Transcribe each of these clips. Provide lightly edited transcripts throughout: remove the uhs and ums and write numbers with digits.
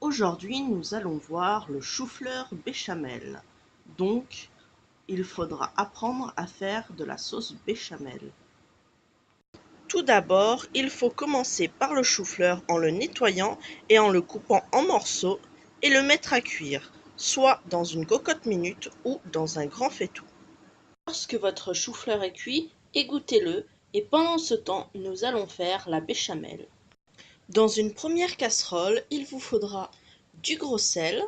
Aujourd'hui, nous allons voir le chou-fleur béchamel. Donc, il faudra apprendre à faire de la sauce béchamel. Tout d'abord, il faut commencer par le chou-fleur en le nettoyant et en le coupant en morceaux et le mettre à cuire, soit dans une cocotte minute ou dans un grand faitout. Lorsque votre chou-fleur est cuit, égouttez-le et pendant ce temps, nous allons faire la béchamel. Dans une première casserole, il vous faudra du gros sel.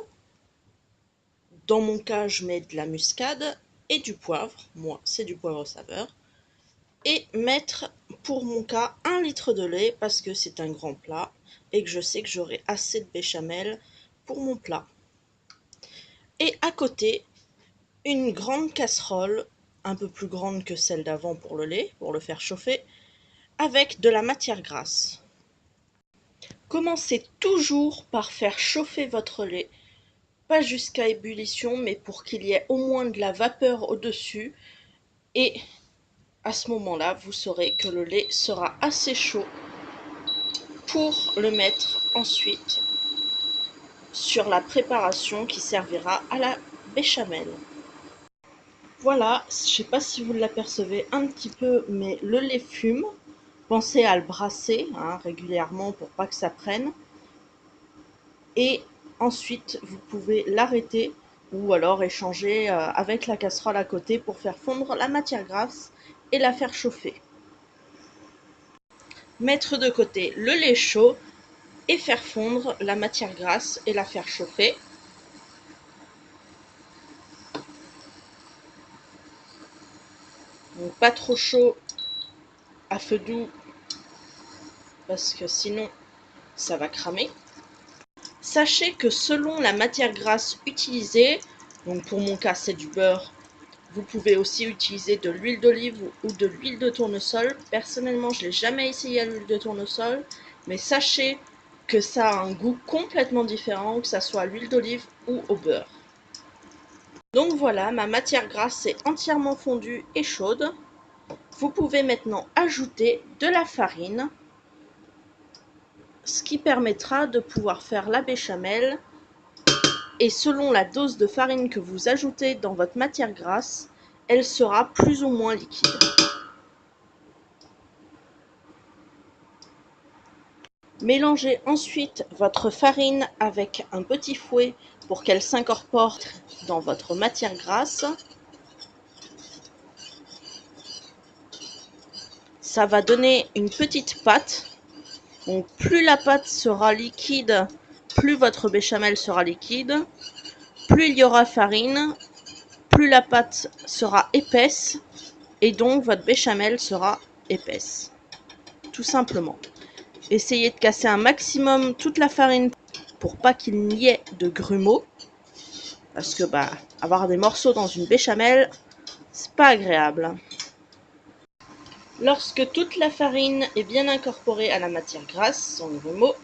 Dans mon cas, je mets de la muscade et du poivre. Moi, c'est du poivre saveur. Et mettre, pour mon cas, 1 litre de lait parce que c'est un grand plat et que je sais que j'aurai assez de béchamel pour mon plat. Et à côté, une grande casserole, un peu plus grande que celle d'avant pour le lait, pour le faire chauffer, avec de la matière grasse. Commencez toujours par faire chauffer votre lait, pas jusqu'à ébullition, mais pour qu'il y ait au moins de la vapeur au-dessus. Et à ce moment-là, vous saurez que le lait sera assez chaud pour le mettre ensuite sur la préparation qui servira à la béchamel. Voilà, je ne sais pas si vous l'apercevez un petit peu, mais le lait fume. Pensez à le brasser régulièrement pour pas que ça prenne. Et ensuite, vous pouvez l'arrêter ou alors échanger avec la casserole à côté pour faire fondre la matière grasse et la faire chauffer. Mettre de côté le lait chaud et faire fondre la matière grasse et la faire chauffer. Donc pas trop chaud à feu doux parce que sinon ça va cramer. Sachez que selon la matière grasse utilisée, donc pour mon cas c'est du beurre, vous pouvez aussi utiliser de l'huile d'olive ou de l'huile de tournesol. Personnellement, je ne l'ai jamais essayé à l'huile de tournesol, mais sachez que ça a un goût complètement différent, que ça soit à l'huile d'olive ou au beurre. Donc voilà, ma matière grasse est entièrement fondue et chaude. Vous pouvez maintenant ajouter de la farine, ce qui permettra de pouvoir faire la béchamel. Et selon la dose de farine que vous ajoutez dans votre matière grasse, elle sera plus ou moins liquide. Mélangez ensuite votre farine avec un petit fouet pour qu'elle s'incorpore dans votre matière grasse. Ça va donner une petite pâte. Donc plus la pâte sera liquide, plus votre béchamel sera liquide. Plus il y aura farine, plus la pâte sera épaisse et donc votre béchamel sera épaisse. Tout simplement. Essayez de casser un maximum toute la farine pour pas qu'il n'y ait de grumeaux. Parce que avoir des morceaux dans une béchamel, c'est pas agréable. Lorsque toute la farine est bien incorporée à la matière grasse, sans grumeaux,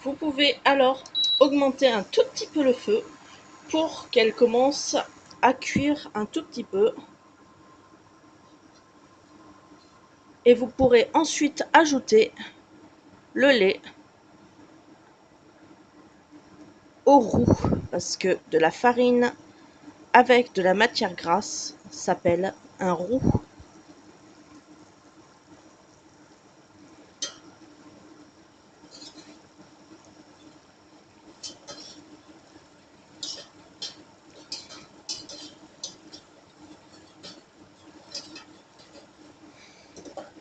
vous pouvez alors augmenter un tout petit peu le feu pour qu'elle commence à cuire un tout petit peu. Et vous pourrez ensuite ajouter le lait au roux, parce que de la farine avec de la matière grasse s'appelle un roux.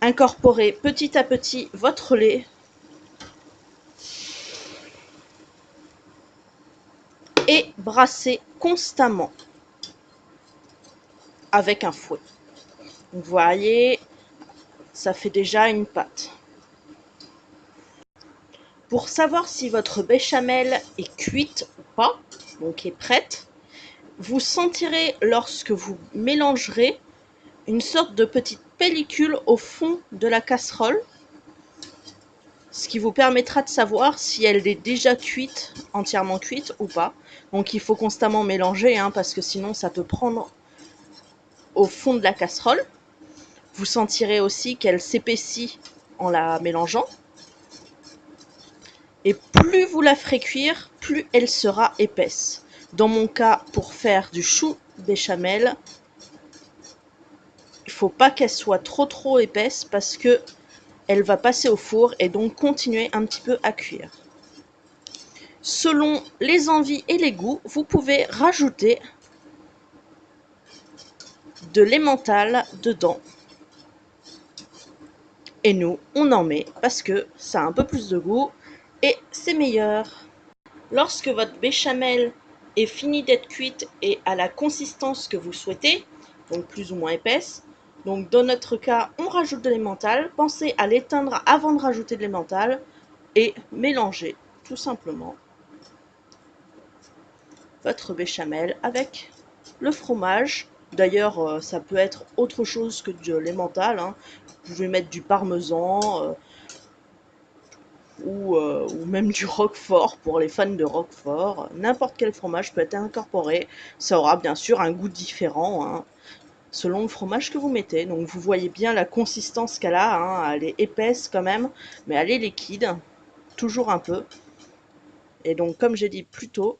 Incorporez petit à petit votre lait et brassez constamment avec un fouet. Vous voyez, ça fait déjà une pâte. Pour savoir si votre béchamel est cuite ou pas, donc est prête, vous sentirez lorsque vous mélangerez une sorte de petite pellicule au fond de la casserole, ce qui vous permettra de savoir si elle est déjà cuite, entièrement cuite ou pas. Donc il faut constamment mélanger parce que sinon ça peut prendre au fond de la casserole. Vous sentirez aussi qu'elle s'épaissit en la mélangeant. Et plus vous la ferez cuire, plus elle sera épaisse. Dans mon cas, pour faire du chou béchamel, il ne faut pas qu'elle soit trop épaisse parce que elle va passer au four et donc continuer un petit peu à cuire. Selon les envies et les goûts, vous pouvez rajouter de l'emmental dedans. Et nous, on en met parce que ça a un peu plus de goût et c'est meilleur. Lorsque votre béchamel est fini d'être cuite et à la consistance que vous souhaitez, donc plus ou moins épaisse, donc dans notre cas, on rajoute de l'emmental. Pensez à l'éteindre avant de rajouter de l'emmental et mélanger tout simplement votre béchamel avec le fromage. D'ailleurs, ça peut être autre chose que de l'emmental, hein. Vous pouvez mettre du parmesan ou même du roquefort pour les fans de roquefort. N'importe quel fromage peut être incorporé. Ça aura bien sûr un goût différent, hein, selon le fromage que vous mettez. Donc vous voyez bien la consistance qu'elle a, hein. Elle est épaisse quand même, mais elle est liquide, toujours un peu. Et donc comme j'ai dit plus tôt,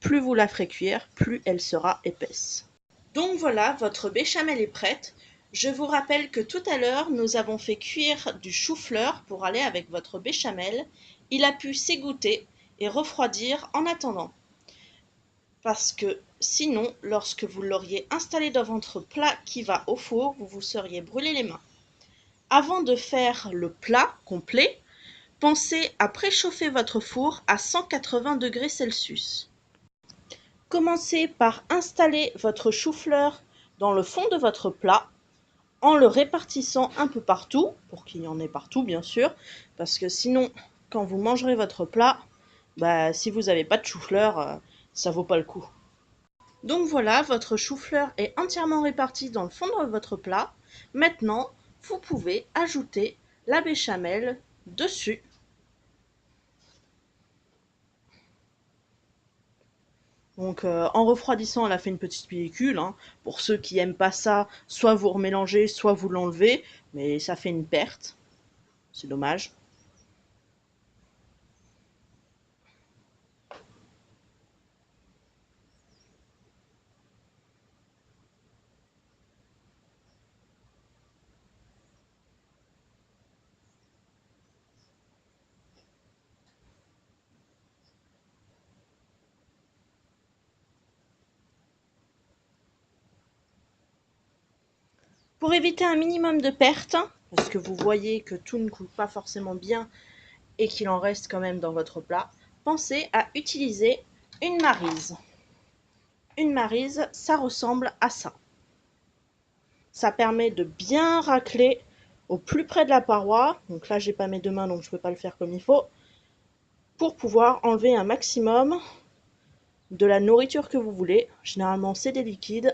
plus vous la ferez cuire, plus elle sera épaisse. Donc voilà, votre béchamel est prête. Je vous rappelle que tout à l'heure, nous avons fait cuire du chou-fleur pour aller avec votre béchamel. Il a pu s'égoutter et refroidir en attendant. Parce que sinon, lorsque vous l'auriez installé dans votre plat qui va au four, vous vous seriez brûlé les mains. Avant de faire le plat complet, pensez à préchauffer votre four à 180 degrés Celsius. Commencez par installer votre chou-fleur dans le fond de votre plat en le répartissant un peu partout, pour qu'il y en ait partout bien sûr, parce que sinon, quand vous mangerez votre plat, si vous n'avez pas de chou-fleur, ça vaut pas le coup. Donc voilà, votre chou-fleur est entièrement réparti dans le fond de votre plat. Maintenant, vous pouvez ajouter la béchamel dessus. Donc en refroidissant, elle a fait une petite pellicule, hein. Pour ceux qui n'aiment pas ça, soit vous remélangez, soit vous l'enlevez, mais ça fait une perte. C'est dommage. Pour éviter un minimum de pertes, parce que vous voyez que tout ne coule pas forcément bien et qu'il en reste quand même dans votre plat, pensez à utiliser une maryse. Une maryse, ça ressemble à ça. Ça permet de bien racler au plus près de la paroi. Donc là, j'ai pas mes deux mains, donc je peux pas le faire comme il faut. Pour pouvoir enlever un maximum de la nourriture que vous voulez. Généralement, c'est des liquides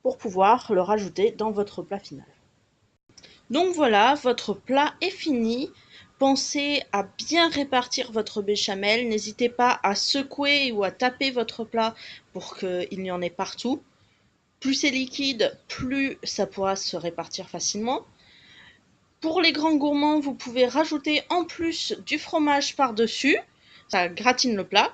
pour pouvoir le rajouter dans votre plat final. Donc voilà, votre plat est fini. Pensez à bien répartir votre béchamel. N'hésitez pas à secouer ou à taper votre plat pour qu'il y en ait partout. Plus c'est liquide, plus ça pourra se répartir facilement. Pour les grands gourmands, vous pouvez rajouter en plus du fromage par-dessus. Ça gratine le plat.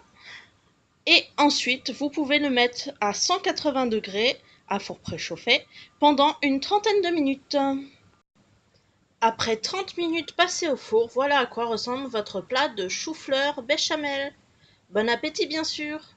Et ensuite, vous pouvez le mettre à 180 degrés à four préchauffé pendant une trentaine de minutes. Après 30 minutes passées au four, voilà à quoi ressemble votre plat de chou-fleur béchamel. Bon appétit bien sûr!